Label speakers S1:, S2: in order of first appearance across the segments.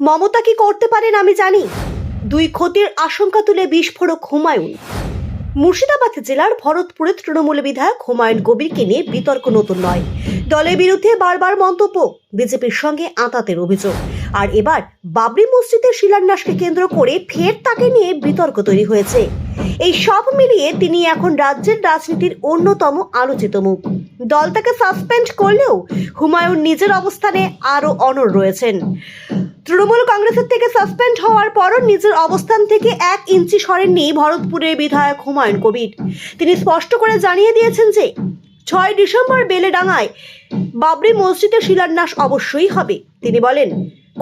S1: মমতা কি করতে পারেন আমি জানি। দুই ক্ষতির আশঙ্কা তুলে বিস্ফোরক হুমায়ুন। মুর্শিদাবাদ জেলার ভরতপুরে তৃণমূল বিধায়ক হুমায়ুন কবিরকে নিয়ে বিতর্ক নতুন নয়। দলের বিরুদ্ধে বারবার মন্তব্য, বিজেপির সঙ্গে আঁতাতের অভিযোগ, আর এবার বাবরি মসজিদের শিলান্যাসকে কেন্দ্র করে ফের তাকে নিয়ে বিতর্ক তৈরি হয়েছে। এই সব মিলিয়ে তিনি এখন রাজ্যের রাজনীতির অন্যতম আলোচিত মুখ। দল তাকে সাসপেন্ড করলেও হুমায়ুন নিজের অবস্থানে আরও অনড় রয়েছেন। তৃণমূল কংগ্রেসের থেকে সাসপেন্ড হওয়ার পরও নিজের অবস্থান থেকে 1 ইঞ্চি সরেননি ভরতপুরের বিধায়ক হুমায়ুন কবির। তিনি স্পষ্ট করে জানিয়ে দিয়েছেন যে 6 ডিসেম্বর বেলেডাঙ্গায় বাবরি মসজিদের শিলান্যাস অবশ্যই হবে। তিনি বলেন,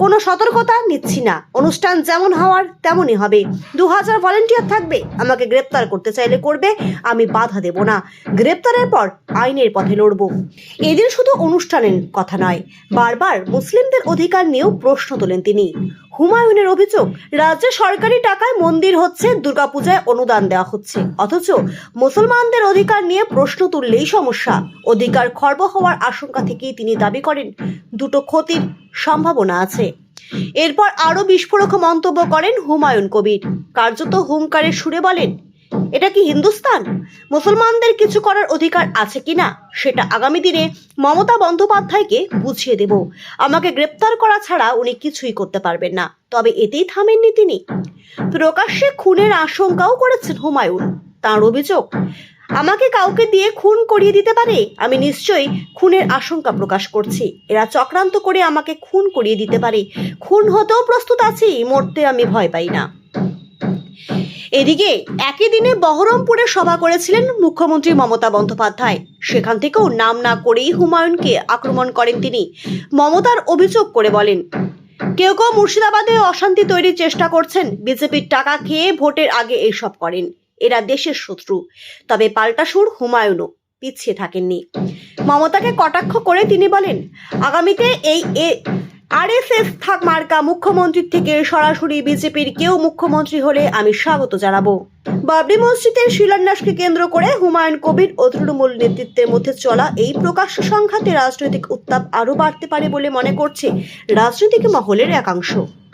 S1: কোনো সতর্কতা নিচ্ছি না, অনুষ্ঠান যেমন হওয়ার তেমনই হবে। 2000 ভলেন্টিয়ার থাকবে, আমাকে গ্রেপ্তার করতে চাইলে করবে, আমি বাধা দেব না। গ্রেপ্তারের পর আইনের পথে লড়ব। এদিন শুধু অনুষ্ঠানের কথা নয়, বারবার মুসলিমদের অধিকার নিয়েও প্রশ্ন তোলেন তিনি। হুমায়ুনের অভিযোগ, রাজ্যে সরকারি টাকায় মন্দির হচ্ছে, দুর্গাপূজায় অনুদান দেওয়া হচ্ছে, অথচ মুসলমানদের অধিকার নিয়ে প্রশ্ন তুললেই সমস্যা। অধিকার খর্ব হওয়ার আশঙ্কা থেকেই তিনি দাবি করেন দুটো ক্ষতির সম্ভাবনা আছে। এরপর আরো বিস্ফোরক মন্তব্য করেন হুমায়ুন কবির। কার্যত হুঙ্কারের সুরে বলেন, এটা কি হিন্দুস্তান? মুসলমানদের কিছু করার অধিকার আছে কিনা সেটা আগামী দিনে মমতা বন্দ্যোপাধ্যায়কে বুঝিয়ে দেব। আমাকে গ্রেপ্তার করা ছাড়া উনি কিছুই করতে পারবেন না। তবে এতেই থামেননি তিনি, প্রকাশ্যে খুনের আশঙ্কাও করেছেন হুমায়ুন। তাঁর অভিযোগ, আমাকে কাউকে দিয়ে খুন করিয়ে দিতে পারে, আমি নিশ্চয়ই খুনের আশঙ্কা প্রকাশ করছি। এরা চক্রান্ত করে আমাকে খুন করিয়ে দিতে পারে, খুন হতেও প্রস্তুত আছি, মরতে আমি ভয় পাই না। এদিকে একই দিনে বহরমপুরে সভা করেছিলেন মুখ্যমন্ত্রী মমতা বন্দ্যোপাধ্যায়। সেখান থেকেও নাম না করেই হুমায়ুনকে আক্রমণ করেন তিনি। মমতার অভিযোগ করে বলেন, কেউ কেউ মুর্শিদাবাদে অশান্তি তৈরির চেষ্টা করছেন, বিজেপির টাকা খেয়ে ভোটের আগে এইসব করেন, এরা দেশের শত্রু। তবে পাল্টা সুর হুমায়ুনও পিছিয়ে থাকেননি। মমতাকে কটাক্ষ করে তিনি বলেন, আগামীতে এই আরএসএস থাক মার্কা মুখ্যমন্ত্রীর থেকে সরাসরি বিজেপির কেউ মুখ্যমন্ত্রী হলে আমি স্বাগত জানাবো। বাবরি মসজিদের শিলান্যাসকে কেন্দ্র করে হুমায়ুন কবির ও তৃণমূল নেতৃত্বের মধ্যে চলা এই প্রকাশ্য সংঘাতে রাজনৈতিক উত্তাপ আরও বাড়তে পারে বলে মনে করছে রাজনৈতিক মহলের একাংশ।